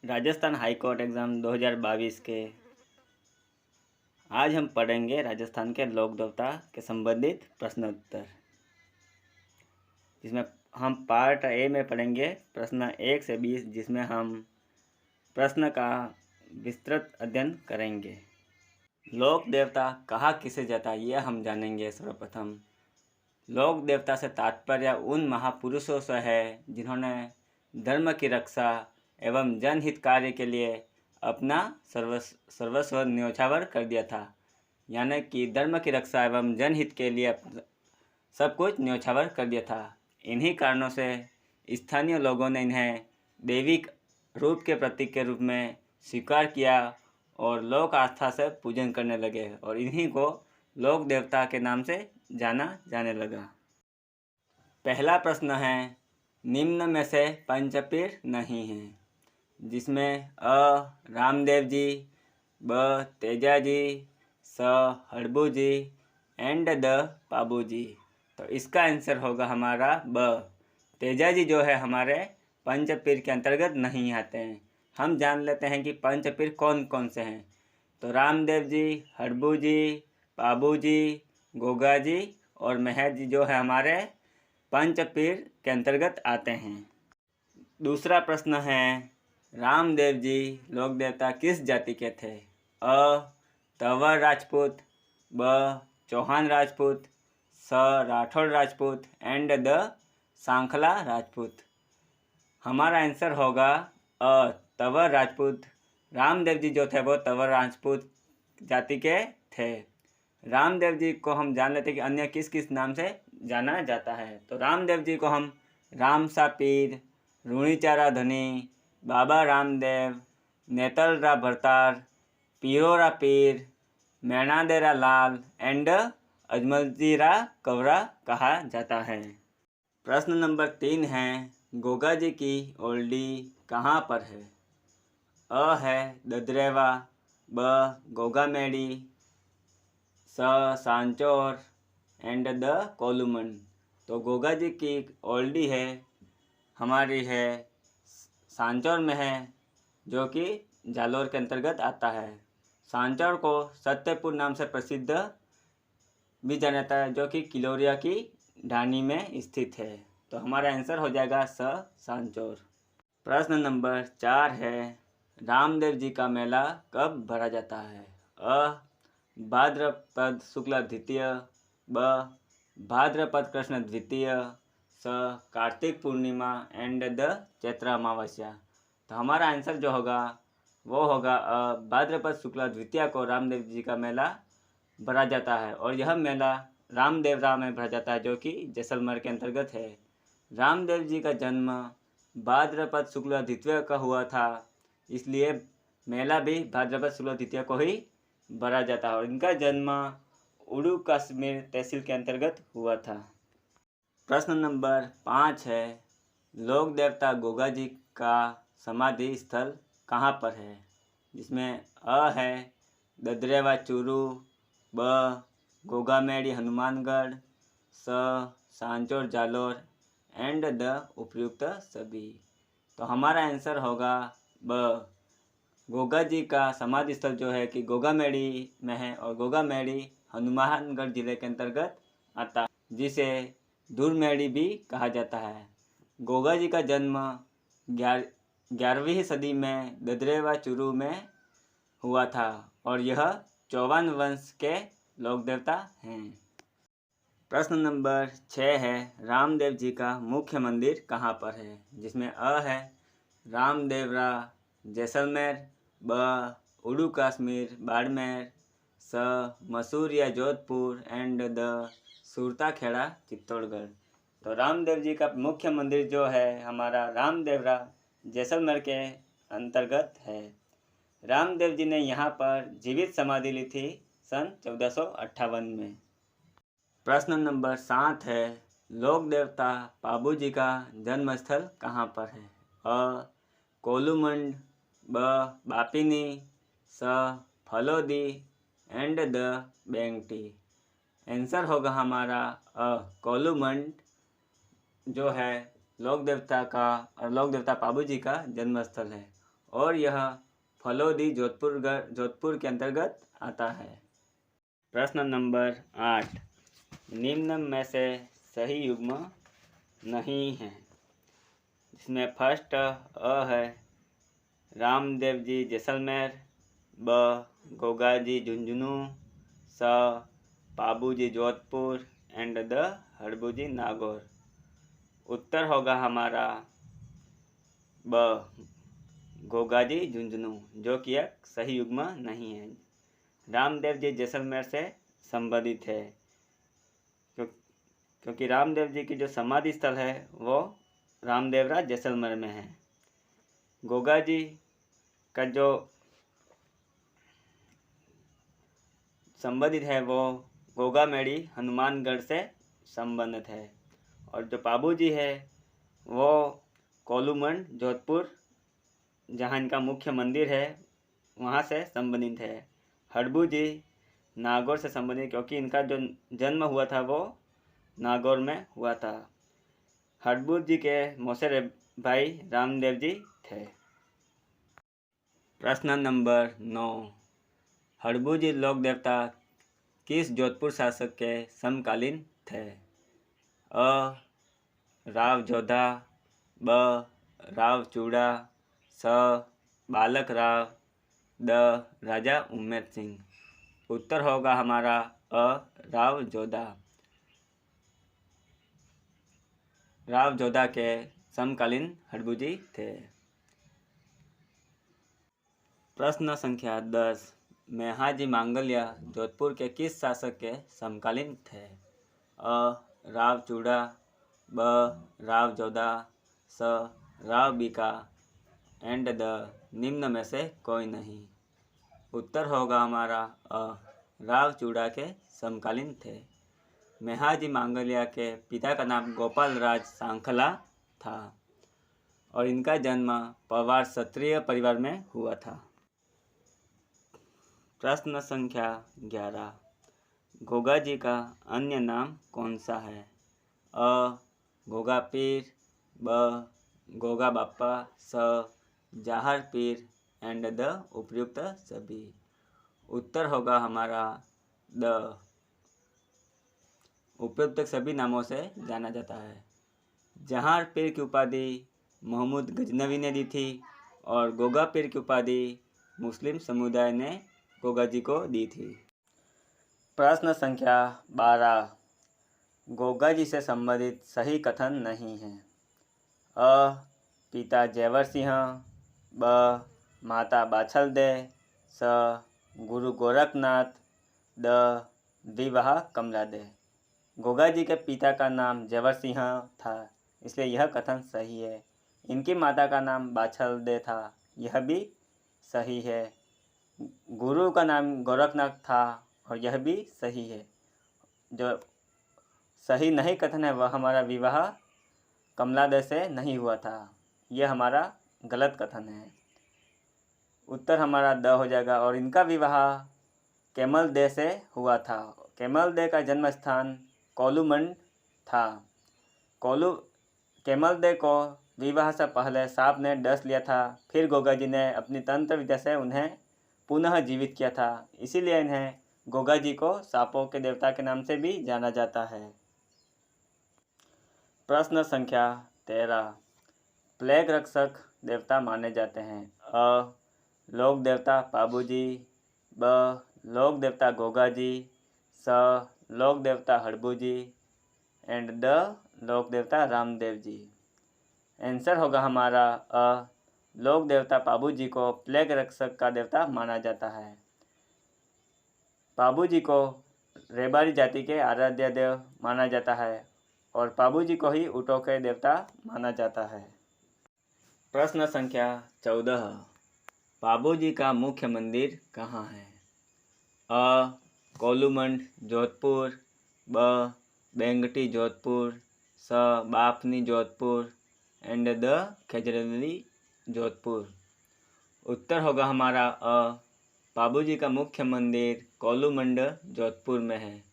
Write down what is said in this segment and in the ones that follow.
Rajasthan high court exam 2022 के आज हम पढ़ेंगे राजस्थान के लोक देवता के संबंधित प्रश्नोत्तर, जिसमें हम पार्ट ए में पढ़ेंगे प्रश्न 1 से 20, जिसमें हम प्रश्न का विस्तृत अध्ययन करेंगे। लोक देवता कहा किसे जाता है यह हम जानेंगे। सर्वप्रथम लोक देवता से तात्पर्य उन महापुरुषों से है जिन्होंने धर्म की रक्षा एवं जनहित कार्य के लिए अपना सर्वस्व न्यौछावर कर दिया था। यानी कि धर्म की रक्षा एवं जनहित के लिए सब कुछ न्यौछावर कर दिया था। इन्हीं कारणों से स्थानीय लोगों ने इन्हें दैविक रूप के प्रतीक के रूप में स्वीकार किया और लोक आस्था से पूजन करने लगे और इन्हीं को लोक देवता के नाम से जाना जाने लगा। पहला प्रश्न है, निम्न में से पंचपीर नहीं है, जिसमें अ रामदेव जी, ब तेजाजी, स हड़बू जी एंड द पाबू जी। तो इसका आंसर होगा हमारा ब। तेजाजी जो है हमारे पंचपीर के अंतर्गत नहीं आते हैं। हम जान लेते हैं कि पंचपीर कौन कौन से हैं। तो रामदेव जी, हड़बू जी, पाबू जी, गोगा जी और मेहर जी जो है हमारे पंचपीर के अंतर्गत आते हैं। दूसरा प्रश्न है, रामदेव जी लोक देवता किस जाति के थे? अ तंवर राजपूत, ब चौहान राजपूत, स राठौड़ राजपूत एंड द सांखला राजपूत। हमारा आंसर होगा अ तंवर राजपूत। रामदेव जी जो थे वो तंवर राजपूत जाति के थे। रामदेव जी को हम जान लेते हैं कि अन्य किस किस नाम से जाना जाता है। तो रामदेव जी को हम रामसा पीर, रूणीचारा धनी, बाबा रामदेव, नेतलरा भरतार, पीरोरा पीर, मैणादेरा लाल एंड अजमलजीरा कवरा कहा जाता है। प्रश्न नंबर 3 है, गोगा जी की ओल्डी कहाँ पर है? अ है ददरेवा, ब गोगामेड़ी, स सांचौर एंड द कोलूमन। तो गोगा जी की ओल्डी है हमारी है सांचौर में है, जो कि जालोर के अंतर्गत आता है। सांचौर को सत्यपुर नाम से प्रसिद्ध भी जाना जाता है, जो कि किलोरिया की ढानी में स्थित है। तो हमारा आंसर हो जाएगा स सांचौर। प्रश्न नंबर 4 है, रामदेव जी का मेला कब भरा जाता है? अ भाद्रपद शुक्ल द्वितीय, ब भाद्रपद कृष्ण द्वितीय, स कार्तिक पूर्णिमा एंड द चैत्र अमावस्या। तो हमारा आंसर जो होगा वो होगा भाद्रपद शुक्ल द्वितीय को रामदेव जी का मेला भरा जाता है और यह मेला रामदेवरा में भरा जाता है, जो कि जैसलमेर के अंतर्गत है। रामदेव जी का जन्म भाद्रपद शुक्ल द्वितीय का हुआ था, इसलिए मेला भी भाद्रपद शुक्ल द्वितीय को ही भरा जाता है और इनका जन्म उड़ू कश्मीर तहसील के अंतर्गत हुआ था। प्रश्न नंबर 5 है, लोक देवता गोगा जी का समाधि स्थल कहाँ पर है? जिसमें अ है ददरेवा चूरू, ब गोगामेड़ी हनुमानगढ़, स सांचौर जालोर एंड द उपयुक्त सभी। तो हमारा आंसर होगा ब। गोगा जी का समाधि स्थल जो है कि गोगामेड़ी में है और गोगामेड़ी हनुमानगढ़ जिले के अंतर्गत आता है, जिसे दूरमेड़ी भी कहा जाता है। गोगा जी का जन्म 11वीं सदी में ददरेवा चूरू में हुआ था और यह चौहान वंश के लोक देवता हैं। प्रश्न नंबर 6 है, रामदेव जी का मुख्य मंदिर कहाँ पर है? जिसमें अ है रामदेवरा जैसलमेर, ब उड़ू कश्मीर बाड़मेर, स मसूर या जोधपुर एंड द सुरताखेड़ा चित्तौड़गढ़। तो रामदेव जी का मुख्य मंदिर जो है हमारा रामदेवरा जैसलमेर के अंतर्गत है। रामदेव जी ने यहाँ पर जीवित समाधि ली थी सन 1458 में। प्रश्न नंबर 7 है, लोक देवता पाबू जी का जन्म स्थल कहाँ पर है? अ कोलूमंड, ब बापिनी, स फलोदी एंड द बेंगटी। आंसर होगा हमारा कोलूमंड जो है लोक देवता का और लोक देवता पाबू जी का जन्म स्थल है और यह फलोदी जोधपुर के अंतर्गत आता है। प्रश्न नंबर 8, निम्न में से सही युग्म नहीं है, जिसमें फर्स्ट अ है रामदेव जी जैसलमेर, ब गोगा जी झुंझुनू, स पाबू जी जोधपुर एंड द हड़बू जी नागौर। उत्तर होगा हमारा ब गोगा जी झुंझुनू, जो कि एक सही युग्म नहीं है। रामदेव जी जैसलमेर से संबंधित है, क्योंकि रामदेव जी की जो समाधि स्थल है वो रामदेवरा जैसलमेर में है। गोगा जी का जो संबंधित है वो गोगा मेड़ी हनुमानगढ़ से संबंधित है। और जो पाबू जी है वो कोलूमंड जोधपुर, जहाँ इनका मुख्य मंदिर है, वहाँ से संबंधित है। हड़बू जी नागौर से संबंधित, क्योंकि इनका जो जन्म हुआ था वो नागौर में हुआ था। हड़बू जी के मौसेरे भाई रामदेव जी थे। प्रश्न नंबर 9, हड़बू जी लोक देवता किस जोधपुर शासक के समकालीन थे? अ राव जोधा, ब राव चूड़ा, स बालक राव, द राजा उम्मेद सिंह। उत्तर होगा हमारा अ राव जोधा। राव जोधा के समकालीन हड़बू जी थे। प्रश्न संख्या 10, मेहाजी मांगल्य जोधपुर के किस शासक के समकालीन थे? अ राव चूड़ा, ब राव जोधा, स राव बीका एंड द निम्न में से कोई नहीं। उत्तर होगा हमारा अ राव चूड़ा के समकालीन थे। मेहाजी मांगल्य के पिता का नाम गोपाल राज सांखला था और इनका जन्म पवार क्षत्रिय परिवार में हुआ था। प्रश्न संख्या 11, गोगा जी का अन्य नाम कौन सा है? अ गोगा पीर, ब गोगा बाप्पा, स जाहर पीर एंड द उपयुक्त सभी। उत्तर होगा हमारा द उपयुक्त सभी नामों से जाना जाता है। जहार पीर की उपाधि महमूद गजनवी ने दी थी और गोगा पीर की उपाधि मुस्लिम समुदाय ने गोगा जी को दी थी। प्रश्न संख्या 12, गोगा जी से संबंधित सही कथन नहीं है। अ पिता जयवर सिंह, ब माता बाछल दे, स गुरु गोरखनाथ, द द्विवाह कमला दे। गोगा जी के पिता का नाम जयवर सिंह था, इसलिए यह कथन सही है। इनकी माता का नाम बाछल दे था, यह भी सही है। गुरु का नाम गोरखनाथ था और यह भी सही है। जो सही नहीं कथन है वह हमारा विवाह कमला दे से नहीं हुआ था, यह हमारा गलत कथन है। उत्तर हमारा द हो जाएगा। और इनका विवाह केमल दे से हुआ था। केमल दे का जन्म स्थान कोलूमंड था। केमल दे को विवाह से पहले सांप ने डस लिया था, फिर गोगा जी ने अपनी तंत्र विद्या से उन्हें पुनः जीवित किया था, इसीलिए इन्हें गोगा जी को सांपों के देवता के नाम से भी जाना जाता है। प्रश्न संख्या 13, प्लेग रक्षक देवता माने जाते हैं। अ लोक देवता पाबू जी, ब लोक देवता गोगा जी, स लोक देवता हड़बू जी एंड द लोक देवता रामदेव जी। आंसर होगा हमारा अ लोक देवता पाबू जी को प्लेग रक्षक का देवता माना जाता है। पाबू जी को रेबारी जाति के आराध्य देव माना जाता है और पाबू जी को ही ऊँटों के देवता माना जाता है। प्रश्न संख्या 14, पाबू जी का मुख्य मंदिर कहाँ है? अ कोलूमंड जोधपुर, ब बेंगटी जोधपुर, स बाफनी जोधपुर एंड द खेजरली जोधपुर। उत्तर होगा हमारा अ पाबू जी का मुख्य मंदिर कोलूमंड जोधपुर में है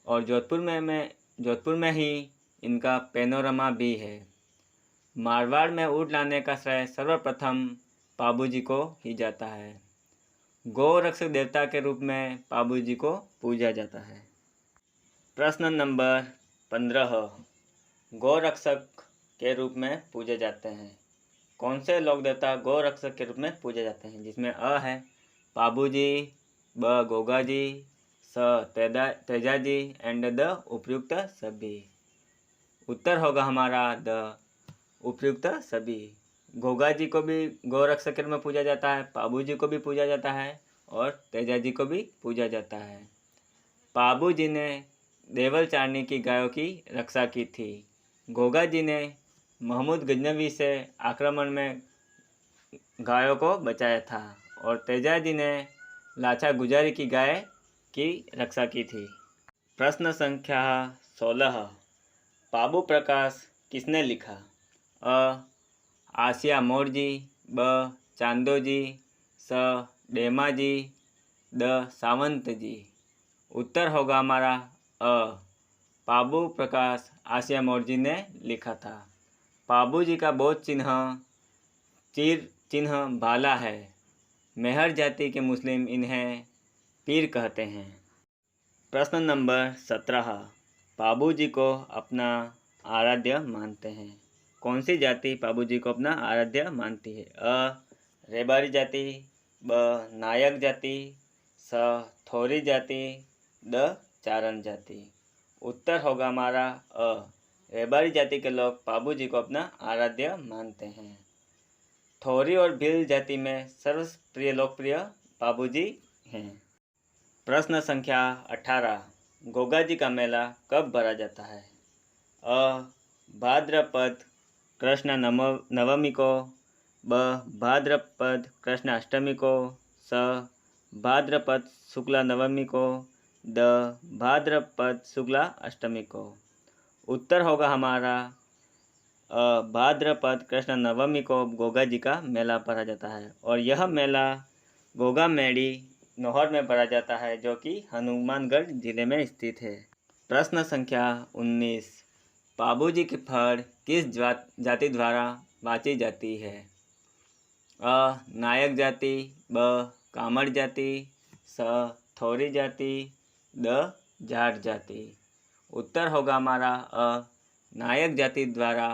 और जोधपुर में ही इनका पैनोरमा भी है। मारवाड़ में ऊँट लाने का श्रेय सर्वप्रथम पाबू जी को ही जाता है। गोरक्षक देवता के रूप में पाबू जी को पूजा जाता है। प्रश्न नंबर 15, गोरक्षक के रूप में पूजे जाते हैं। कौन से लोक देवता गोरक्षक के रूप में पूजे जाते हैं? जिसमें अ है पाबू जी, ब गोगा जी, स तेजा जी एंड द उपयुक्त सभी। उत्तर होगा हमारा द उपयुक्त सभी। गोगा जी को भी गोरक्षक के रूप में पूजा जाता है, पाबू जी को भी पूजा जाता है और तेजा जी को भी पूजा जाता है। पाबू जी ने देवल चारनी की गायों की रक्षा की थी। गोगा जी ने महमूद गजनवी से आक्रमण में गायों को बचाया था और तेजा जी ने लाचा गुजारी की गाय की रक्षा की थी। प्रश्न संख्या 16, पाबू प्रकाश किसने लिखा? अ आसिया मोर जी, ब चांदो जी, स डेमा जी, द सावंत जी। उत्तर होगा हमारा अ पाबू प्रकाश आसिया मोर जी ने लिखा था। पाबू जी का बोध तीर चिन्ह भाला है। मेहर जाति के मुस्लिम इन्हें पीर कहते हैं। प्रश्न नंबर 17, पाबू जी को अपना आराध्य मानते हैं। कौन सी जाति पाबू जी को अपना आराध्य मानती है? अ रेबारी जाति, ब नायक जाति, स थोरी जाति, द चारण जाति। उत्तर होगा हमारा अ रेबारी जाति के लोग पाबू जी को अपना आराध्य मानते हैं। थोरी और भील जाति में सर्वप्रिय लोकप्रिय पाबू जी हैं। प्रश्न संख्या 18, गोगा जी का मेला कब भरा जाता है? अ भाद्रपद कृष्ण नवमी को, ब भाद्रपद कृष्ण अष्टमी को, स भाद्रपद शुक्ला नवमी को, द भाद्रपद शुक्ला अष्टमी को। उत्तर होगा हमारा भाद्रपद कृष्ण नवमी को गोगा जी का मेला भरा जाता है और यह मेला गोगा मेड़ी नौहर में भरा जाता है, जो कि हनुमानगढ़ जिले में स्थित है। प्रश्न संख्या 19, पाबू जी की फड़ किस जाति द्वारा बाँची जाती है? अ नायक जाति, ब कामड़ जाति, स थोरी जाति, द जाट जाति। उत्तर होगा हमारा अ नायक जाति द्वारा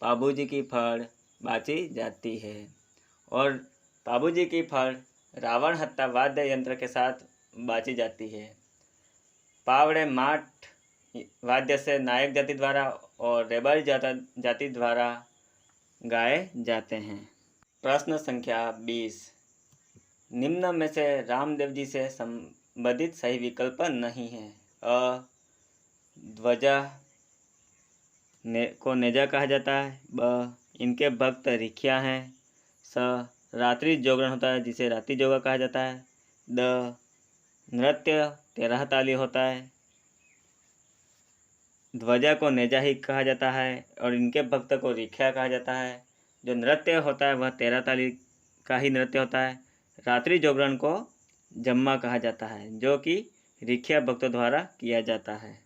पाबू जी की फड़ बाँची जाती है और पाबू जी की फड़ रावण हत्ता वाद्य यंत्र के साथ बाँची जाती है। पावड़े माठ वाद्य से नायक जाति द्वारा और रेबारी जाति द्वारा गाए जाते हैं। प्रश्न संख्या 20, निम्न में से रामदेव जी से संबंधित सही विकल्प नहीं है। अ ध्वजा को नेजा कहा जाता है, ब इनके भक्त रिखिया हैं, स रात्रि जागरण होता है जिसे रात्रि जोगा कहा जाता है, द नृत्य 13 ताली होता है, ध्वजा को नेजा ही कहा जाता है और इनके भक्त को रिखिया कहा जाता है। जो नृत्य होता है वह 13 ताली का ही नृत्य होता है। रात्रि जागरण को जम्मा कहा जाता है, जो कि रिखिया भक्तों द्वारा किया जाता है।